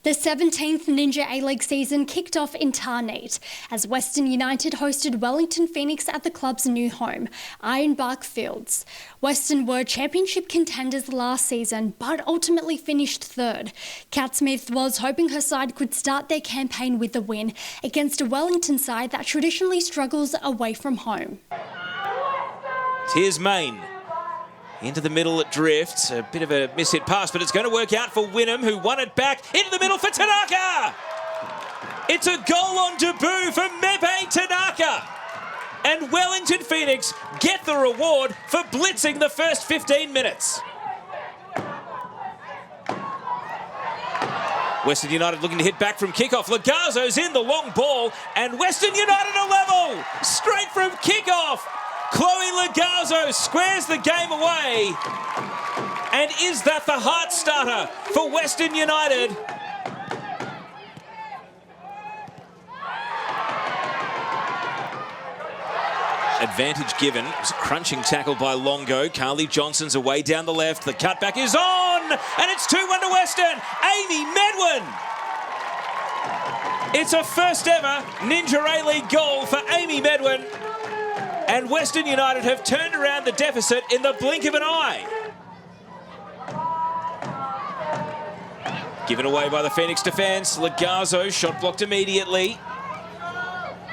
The 17th Ninja A-League season kicked off in Tarneit as Western United hosted Wellington Phoenix at the club's new home, Ironbark Fields. Western were championship contenders last season but ultimately finished third. Kat Smith was hoping her side could start their campaign with a win against a Wellington side that traditionally struggles away from home. Here's Main. Into the middle it drifts. A bit of a mishit pass, but it's going to work out for Wynnum, who won it back. Into the middle for Tanaka! It's a goal on debut for Mepe Tanaka! And Wellington Phoenix get the reward for blitzing the first 15 minutes. Western United looking to hit back from kickoff. Lagazzo's in the long ball, and Western United are level! Straight from kickoff! Chloe Lagazzo squares the game away. And is that the heart starter for Western United? Advantage given. It was a crunching tackle by Longo. Carly Johnson's away down the left. The cutback is on. And it's 2-1 to Western. Amy Medwin. It's a first ever Ninja A-League goal for Amy Medwin. And Western United have turned around the deficit in the blink of an eye. Given away by the Phoenix defence. Lagazzo shot blocked immediately.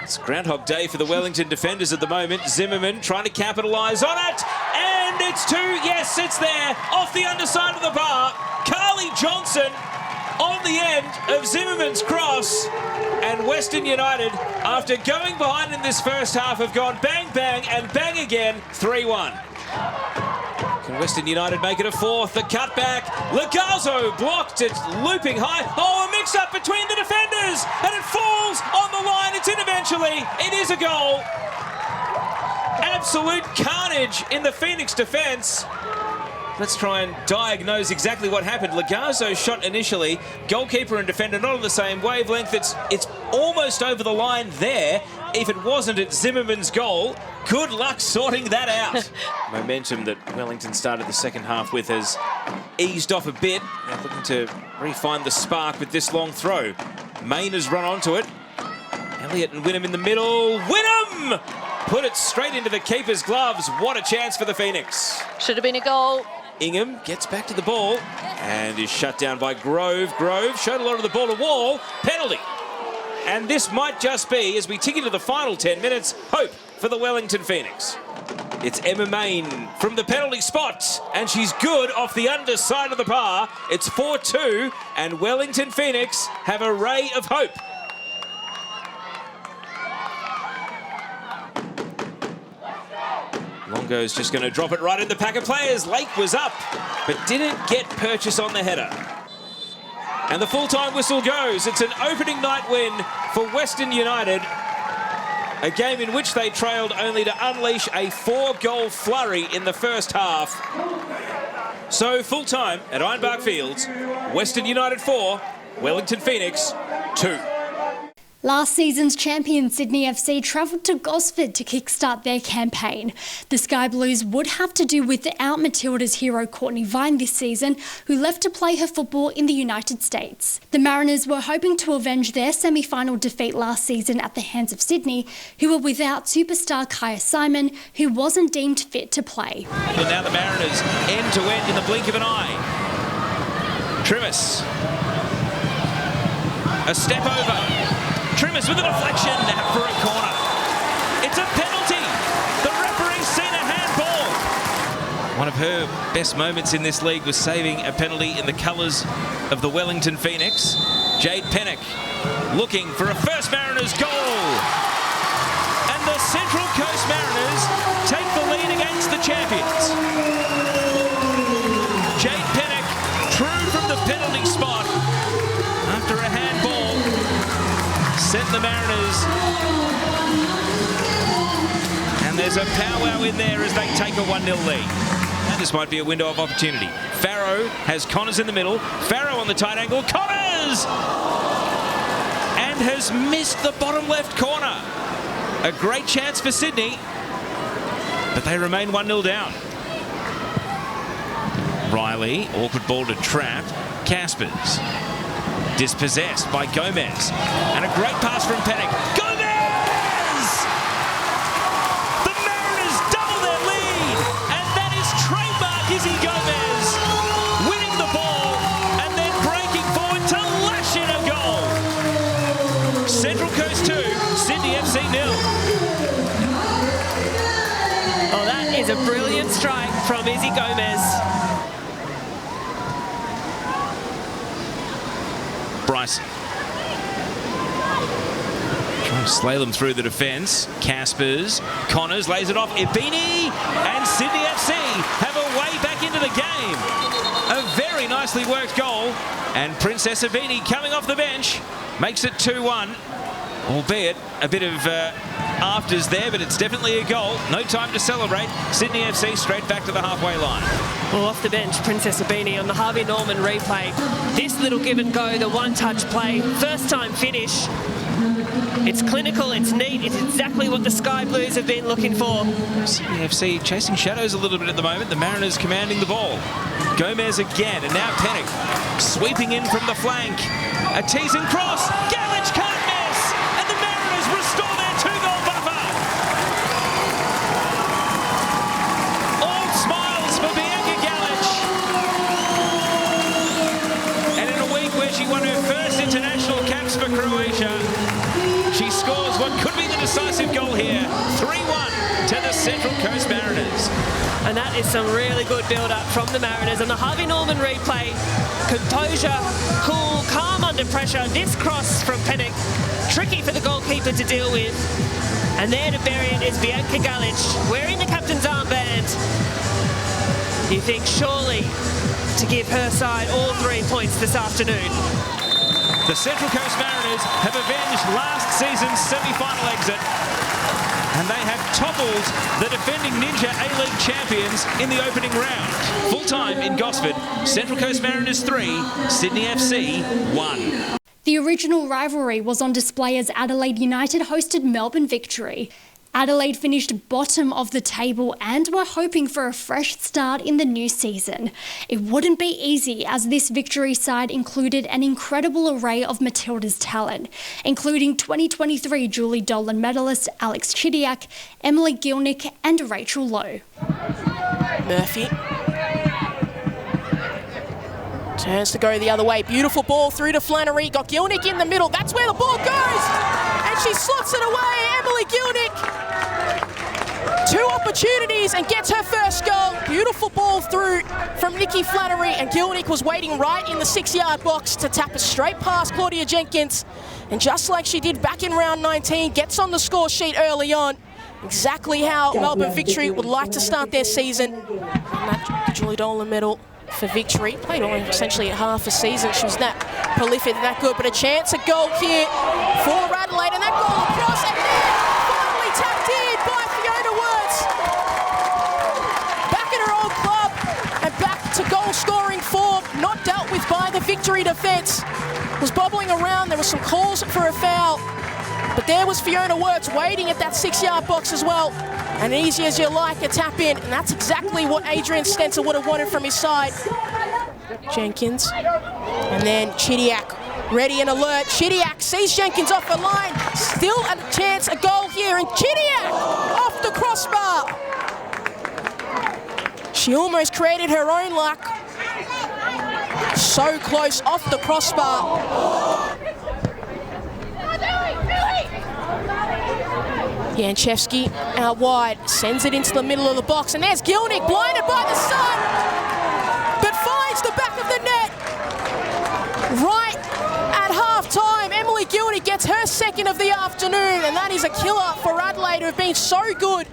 It's Groundhog Day for the Wellington defenders at the moment. Zimmerman trying to capitalise on it. And it's two. Yes, it's there. Off the underside of the bar. Carly Johnson on the end of Zimmerman's cross. And Western United, after going behind in this first half, have gone bang, bang, and bang again, 3-1. Can Western United make it a fourth? The cutback. Lagazzo blocked. It's looping high. Oh, a mix-up between the defenders. And it falls on the line. It's in eventually. It is a goal. Absolute carnage in the Phoenix defence. Let's try and diagnose exactly what happened. Lagazzo shot initially. Goalkeeper and defender not on the same wavelength. It's almost over the line there. If it wasn't at Zimmerman's goal, good luck sorting that out. Momentum that Wellington started the second half with has eased off a bit. They're looking to refine the spark with this long throw. Main has run onto it. Elliott and Wynnum in the middle. Wynnum! Put it straight into the keeper's gloves. What a chance for the Phoenix. Should have been a goal. Ingham gets back to the ball and is shut down by Grove. Grove showed a lot of the ball to Wall. Penalty. And this might just be, as we tick into the final 10 minutes, hope for the Wellington Phoenix. It's Emma Main from the penalty spot, and she's good off the underside of the bar. It's 4-2, and Wellington Phoenix have a ray of hope. Longo's just going to drop it right in the pack of players. Lake was up, but didn't get purchase on the header. And the full-time whistle goes. It's an opening night win for Western United. A game in which they trailed only to unleash a 4-goal flurry in the first half. So full-time at Ironbark Fields, Western United 4, Wellington Phoenix 2. Last season's champion Sydney FC travelled to Gosford to kickstart their campaign. The Sky Blues would have to do without Matilda's hero Courtney Vine this season, who left to play her football in the United States. The Mariners were hoping to avenge their semi-final defeat last season at the hands of Sydney, who were without superstar Kaya Simon, who wasn't deemed fit to play. And now the Mariners end-to-end in the blink of an eye. Trimis. A step over. Trimis with a deflection for a corner. It's a penalty. The referee's seen a handball. One of her best moments in this league was saving a penalty in the colours of the Wellington Phoenix. Jade Pennock looking for a first Mariners goal. And the Central Coast Mariners take the lead against the champions. Jade Pennock true from the penalty spot after a handball. Sent the Mariners. And there's a powwow in there as they take a 1-0 lead. And this might be a window of opportunity. Farrow has Connors in the middle. Farrow on the tight angle. Connors! And has missed the bottom left corner. A great chance for Sydney. But they remain 1-0 down. Riley, awkward ball to Trapp. Caspers. Dispossessed by Gomez. And a great pass from Pennock. Gomez! The Mariners double their lead. And that is trademark Izzy Gomez winning the ball and then breaking forward to lash in a goal. Central Coast 2, Sydney FC 0. Oh, that is a brilliant strike from Izzy Gomez. Bryson. Trying to slalom through the defence. Caspers. Connors lays it off. Ibini and Sydney FC have a way back into the game. A very nicely worked goal. And Princess Ibini coming off the bench makes it 2-1. Albeit a bit of afters there, but it's definitely a goal. No time to celebrate. Sydney FC straight back to the halfway line. Well, off the bench, Princess Ibini on the Harvey Norman replay. This little give and go, the one-touch play, first time finish. It's clinical, it's neat, it's exactly what the Sky Blues have been looking for. Sydney FC chasing shadows a little bit at the moment. The Mariners commanding the ball. Gomez again, and now Pennock sweeping in from the flank. A teasing cross. Galich can't miss, and the Mariners restore their 2-goal buffer. All smiles for Bianca Galich. And in a week where she won her first international caps for Croatia, she scores what could be the decisive goal here. 3-1 to the Central Coast Mariners. And that is some really good build-up from the Mariners. On the Harvey Norman replay, composure, cool, calm under pressure. This cross from Pennock, tricky for the goalkeeper to deal with. And there to bury it is Bianca Galich, wearing the captain's armband. You think surely to give her side all 3 points this afternoon. The Central Coast Mariners have avenged last season's semi-final exit, and they have toppled the defending Ninja A-League champions in the opening round. Full-time in Gosford, Central Coast Mariners 3, Sydney FC 1. The original rivalry was on display as Adelaide United hosted Melbourne Victory. Adelaide finished bottom of the table and were hoping for a fresh start in the new season. It wouldn't be easy, as this Victory side included an incredible array of Matilda's talent, including 2023 Julie Dolan medalist Alex Chidiac, Emily Gilnick and Rachel Lowe. Murphy turns to go the other way. Beautiful ball through to Flannery. Got Gilnick in the middle. That's where the ball goes. And she slots it away. Emily Gilnick. 2 opportunities and gets her first goal. Beautiful ball through from Nikki Flannery. And Gilnick was waiting right in the 6-yard box to tap it straight past Claudia Jenkins. And just like she did back in round 19, gets on the score sheet early on. Exactly how Melbourne Victory would like to start their season. And that Julie Dolan medal for Victory. Played only essentially half a season. She was that prolific, that good, but a chance, a goal here for Adelaide, and that goal across, and then finally tapped in by Fiona Wirtz. Back at her old club and back to goal scoring form, not dealt with by the Victory defence. Was bobbling around, there were some calls for a foul, but there was Fiona Wirtz waiting at that 6-yard box as well. And easy as you like, a tap in, and that's exactly what Adrian Stenzel would have wanted from his side. Jenkins, and then Chidiac, ready and alert. Chidiac sees Jenkins off the line, still a chance, a goal here, and Chidiac off the crossbar. She almost created her own luck. So close off the crossbar. Janchevsky out wide, sends it into the middle of the box, and there's Gilnick, blinded by the sun, but finds the back of the net. Right at half-time, Emily Gilnick gets her second of the afternoon, and that is a killer for Adelaide, who have been so good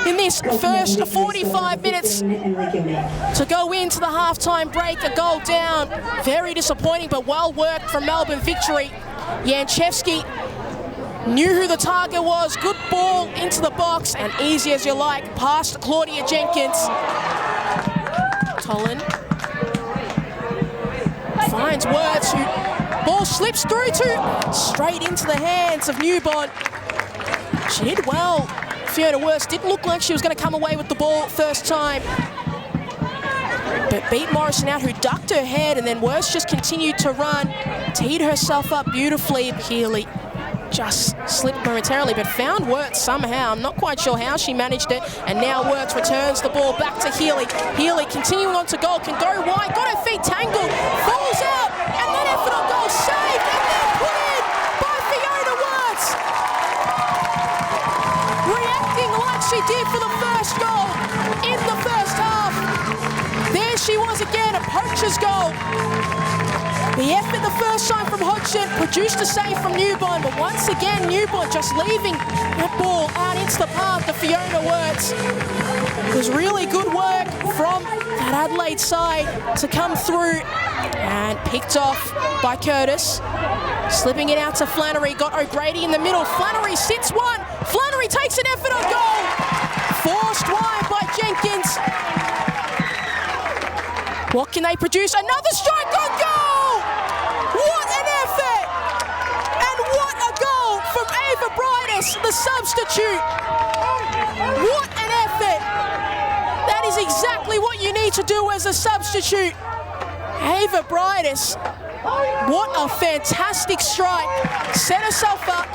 in this first 45 minutes to go into the half-time break. A goal down, very disappointing, but well worked from Melbourne Victory. Janchevsky knew who the target was, good ball into the box, and easy as you like, past Claudia Jenkins. Tolan finds Wirtz, who ball slips through to, straight into the hands of Newbon. She did well. Fiona Wirtz didn't look like she was going to come away with the ball first time. but beat Morrison out, who ducked her head, and then Worst just continued to run, teed herself up beautifully. Healy just slipped momentarily, but found Wirtz somehow. I'm not quite sure how she managed it. And now Wirtz returns the ball back to Healy. Healy continuing on to goal, can go wide, got her feet tangled, falls out, and that effort on goal saved, and then put in by Fiona Wirtz. Reacting like she did for the first goal in the first half. There she was again, a poacher's goal. The effort the first time from Hodgson produced a save from Newborn, but once again Newborn just leaving that ball out into the path of Fiona Wirtz. It was really good work from that Adelaide side to come through, and picked off by Curtis. Slipping it out to Flannery, got O'Grady in the middle. Flannery sits one, Flannery takes an effort on goal. Forced wide by Jenkins. What can they produce? Another strike on goal! What an effort! And what a goal from Ava Bridus, the substitute. What an effort! That is exactly what you need to do as a substitute. Ava Bridus, what a fantastic strike. Set herself up,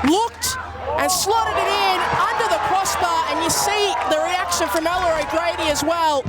looked, and slotted it in under the crossbar, and you see the reaction from Ella O'Grady as well.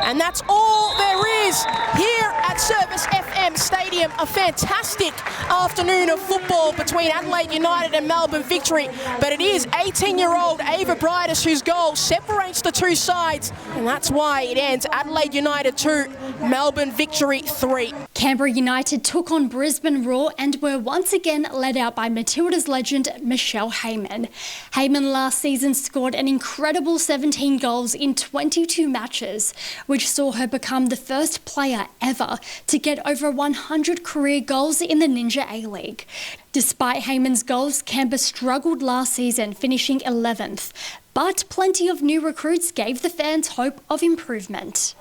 And that's all there is here at Service FM Stadium. A fantastic afternoon of football between Adelaide United and Melbourne Victory. But it is 18-year-old Ava Bridus whose goal separates the two sides. And that's why it ends Adelaide United 2, Melbourne Victory 3. Canberra United took on Brisbane Raw and were once again led out by Matilda's legend Michelle Heyman. Heyman last season scored an incredible 17 goals in 22 matches, which saw her become the first player ever to get over 100 career goals in the Ninja A-League. Despite Heyman's goals, Canberra struggled last season, finishing 11th, but plenty of new recruits gave the fans hope of improvement.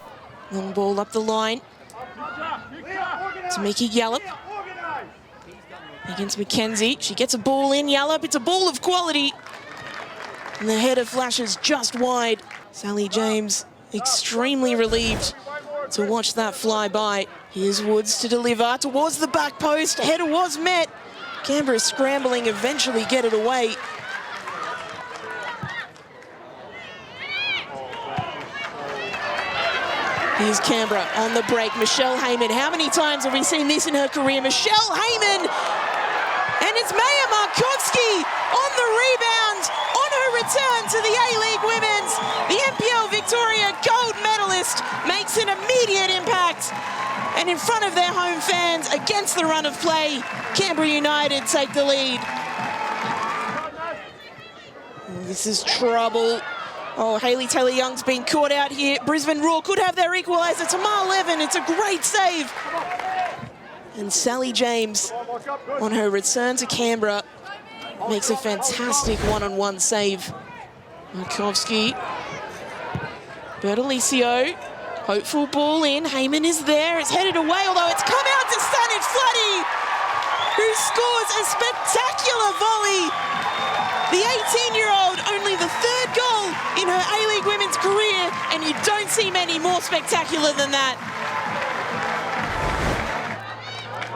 Long ball up the line to Mickey Yallop against Mackenzie. She gets a ball in, Yallop. It's a ball of quality, and the header flashes just wide. Sally James extremely relieved to watch that fly by. Here's Woods to deliver towards the back post. Header was met. Canberra scrambling, eventually get it away. Here's Canberra on the break. Michelle Heyman. How many times have we seen this in her career? Michelle Heyman. And it's Maya Markovski on the rebound on her return to the A-League Women's. The NPL Victoria gold medalist makes an immediate impact. And in front of their home fans, against the run of play, Canberra United take the lead. Oh, this is trouble. Oh, Hayley Taylor-Young's been caught out here. Brisbane Roar could have their equaliser. Tamar Levin, it's a great save. And Sally James, on her return to Canberra, makes a fantastic one-on-one save. Markovski, Bertolicio, hopeful ball in. Heyman is there, it's headed away, although it's come out to Stanage Flatty, who scores a spectacular volley. The 18-year-old, only the third goal in her A-League Women's career, and you don't see many more spectacular than that.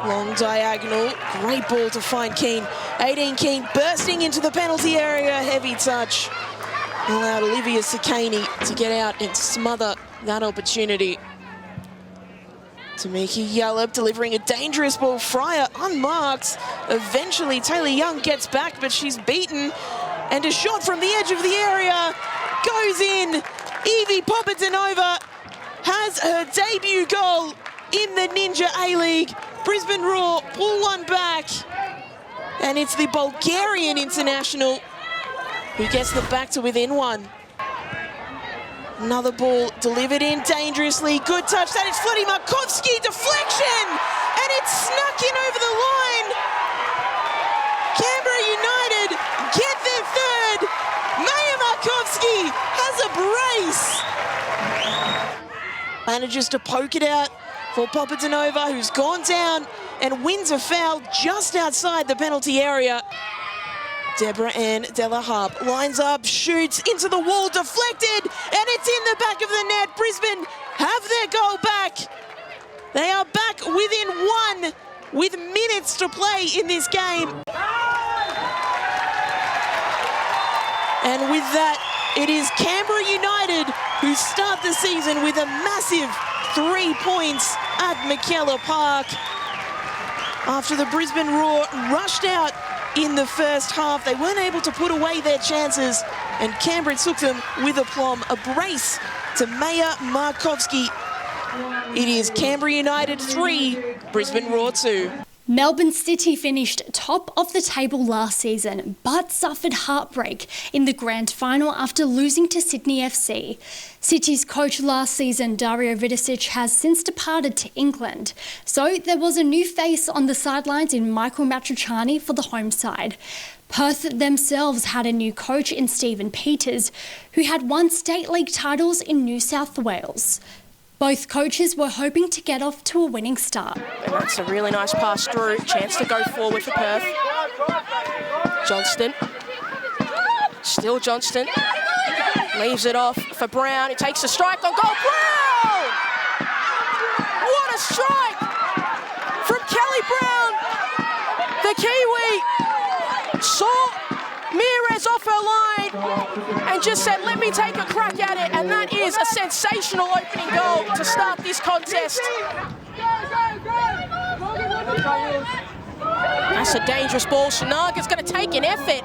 Long diagonal, great ball to find Keane. 18 Keane bursting into the penalty area, heavy touch. Allowed Olivia Sakani to get out and smother that opportunity. Tamiki Yallop delivering a dangerous ball. Fryer unmarked. Eventually Taylor-Young gets back, but she's beaten. And a shot from the edge of the area goes in. Evie Popadanova has her debut goal in the Ninja A-League. Brisbane Roar pull one back. And it's the Bulgarian international who gets the back to within one. Another ball delivered in dangerously. Good touch. That is Fletty Markovski. Deflection. And it's snuck in over the line. Canberra United get their third. Maya Markovski has a brace. Manages to poke it out for Popadanova, who's gone down and wins a foul just outside the penalty area. Deborah Ann Della Harp lines up, shoots into the wall, deflected, and it's in the back of the net. Brisbane have their goal back. They are back within one with minutes to play in this game. And with that, it is Canberra United who start the season with a massive 3 points at McKellar Park. After the Brisbane Roar rushed out in the first half, they weren't able to put away their chances, and Canberra took them with aplomb. A brace to Maya Markovski. It is Canberra United 3, Brisbane Roar 2. Melbourne City finished top of the table last season, but suffered heartbreak in the grand final after losing to Sydney FC. City's coach last season, Dario Vidicic, has since departed to England. So there was a new face on the sidelines in Michael Matriciani for the home side. Perth themselves had a new coach in Stephen Peters, who had won state league titles in New South Wales. Both coaches were hoping to get off to a winning start. And that's a really nice pass through. Chance to go forward for Perth. Johnston. Still Johnston. Leaves it off for Brown. He takes a strike on goal. Brown! What a strike from Kelly Brown. The Kiwi saw Meares off her line and just said, let me take a crack at it. And that is a sensational opening goal to start this contest. That's a dangerous ball. Shanaga's going to take an effort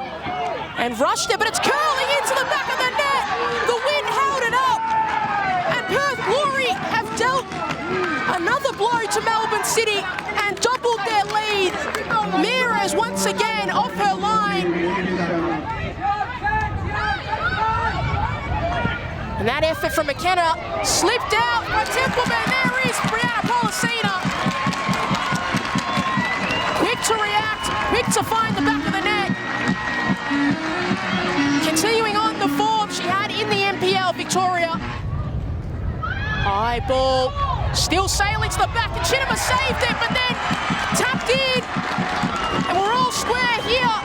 and rush there, but it's curling into the back of the net. The wind held it up. And Perth Glory have dealt another blow to Melbourne City and doubled their lead. Meares once again off her line. And that effort from McKenna slipped out by Templeman. There is Brianna Policina. Quick to react, quick to find the back of the net. Continuing on the form she had in the NPL, Victoria. High ball, still sailing to the back, and Chinema saved it, but then tapped in. And we're all square here.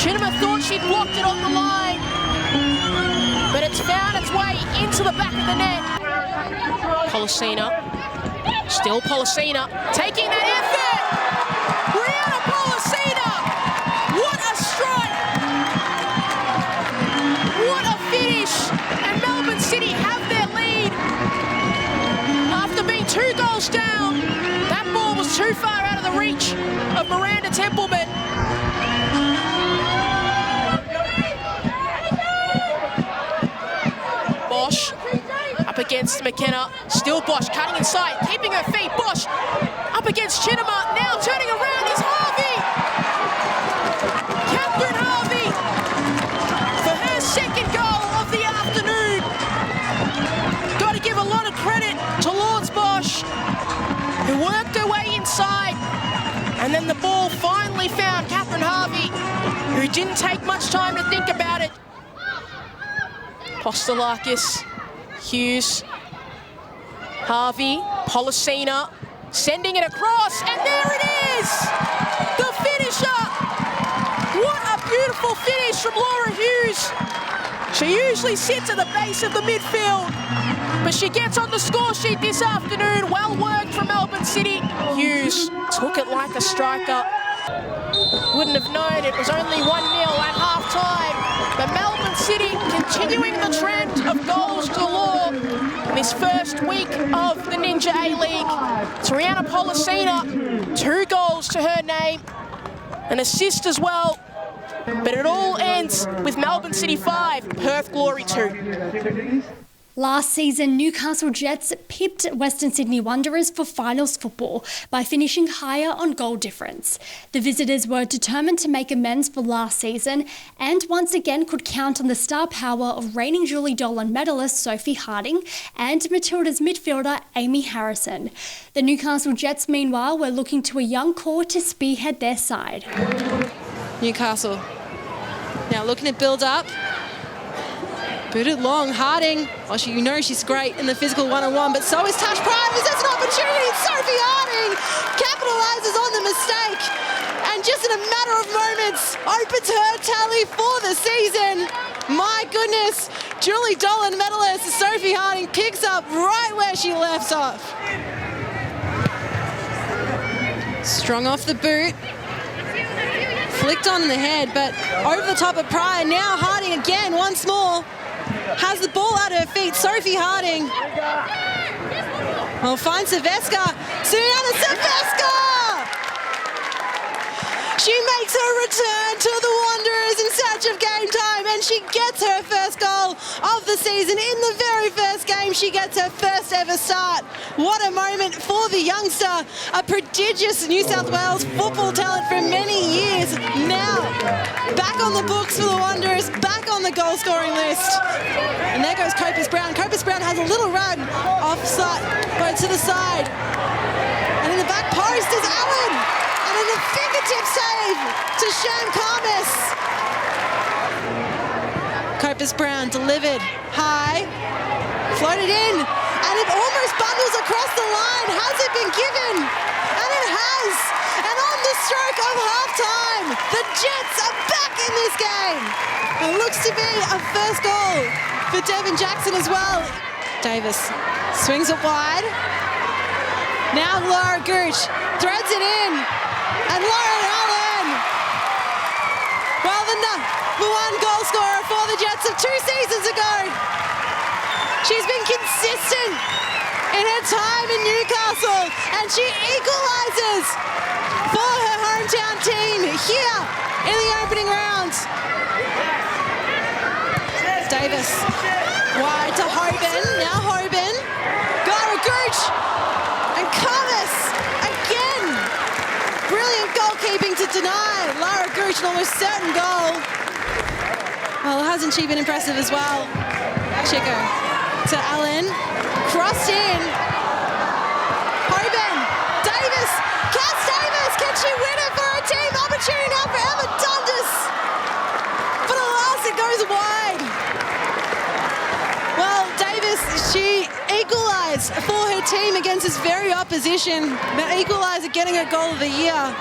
Chinema thought she'd blocked it on the line, but it's found its way into the back of the net. Policina, still Policina, taking that effort. Brianna Policina, what a strike. What a finish. And Melbourne City have their lead. After being 2 goals down, that ball was too far out of the reach of Miranda Templeman. Bosch up against McKenna. Still Bosch cutting inside, keeping her feet. Bosch up against Chinema. Now turning around is Harvey. Catherine Harvey for her second goal of the afternoon. Got to give a lot of credit to Lords Bosch, who worked her way inside. And then the ball finally found Catherine Harvey, who didn't take much time to think about it. Postelakis, Hughes, Harvey, Policina, sending it across, and there it is! The finisher! What a beautiful finish from Laura Hughes. She usually sits at the base of the midfield, but she gets on the score sheet this afternoon. Well worked from Melbourne City. Hughes took it like a striker. Wouldn't have known it was only 1-0 at half-time. But Melbourne City continuing the trend of goals galore in this first week of the Ninja A-League. Triana Policina, 2 goals to her name, an assist as well. But it all ends with Melbourne City 5, Perth Glory 2. Last season, Newcastle Jets pipped Western Sydney Wanderers for finals football by finishing higher on goal difference. The visitors were determined to make amends for last season and once again could count on the star power of reigning Julie Dolan medalist Sophie Harding and Matilda's midfielder Amy Harrison. The Newcastle Jets, meanwhile, were looking to a young core to spearhead their side. Newcastle now looking to build up. Boot it long, Harding. Oh, you know she's great in the physical one-on-one, but so is Tash Privers. That's an opportunity. Sophie Harding capitalises on the mistake. And and just in a matter of moments, opens her tally for the season. My goodness, Julie Dolan medalist Sophie Harding picks up right where she left off. Strong off the boot. Flicked on in the head, but over the top of Pryor. Now Harding again, once more. Has the ball at her feet. Sophie Harding. Well, finds Silvesca. Susanna Silvesca! She makes her return to the Wanderers in search of game time, and she gets her first goal of the season. In the very first game, she gets her first ever start. What a moment for the youngster, a prodigious New South Wales football talent for many years. Now, back on the books for the Wanderers, back on the goal-scoring list. And there goes Copus Brown. Copus Brown has a little run offside, go to the side. And in the back post is Allen. And in a fingertip save to Sham Karmas. Copus Brown delivered high, floated in, and it almost bundles across the line. Has it been given? And it has. And on the stroke of half-time, the Jets are back in this game. It looks to be a first goal for Devin Jackson as well. Davis swings it wide. Now Laura Gooch threads it in. And Lauren Allen, well, the number one goal scorer for the Jets of 2 seasons ago. She's been consistent in her time in Newcastle, and she equalises for her hometown team here in the opening round. Davis, wide to Hoban, now Hoban, Lara Gooch, and Karmas again. Brilliant goalkeeping to deny Lara Gooch an almost certain goal. Well, hasn't she been impressive as well? Chico to Allen, crossed in. Hoban, Davis, Cass Davis, can she win it for her team? Opportunity now for Emma Dundas. But alas, it goes wide. Well, Davis, she equalised for her team against this very opposition. The equaliser getting her goal of the year.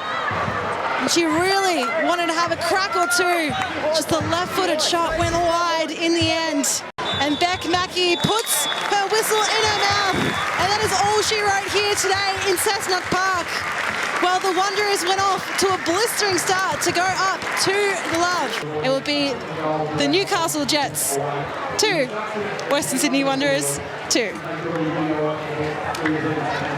And she really wanted to have a crack or two. Just the left-footed shot went wide in the end. And Beck Mackey puts her whistle in her mouth. And that is all she wrote here today in Cessnock Park. Well, the Wanderers went off to a blistering start to go up 2-0. It will be the Newcastle Jets 2, Western Sydney Wanderers 2.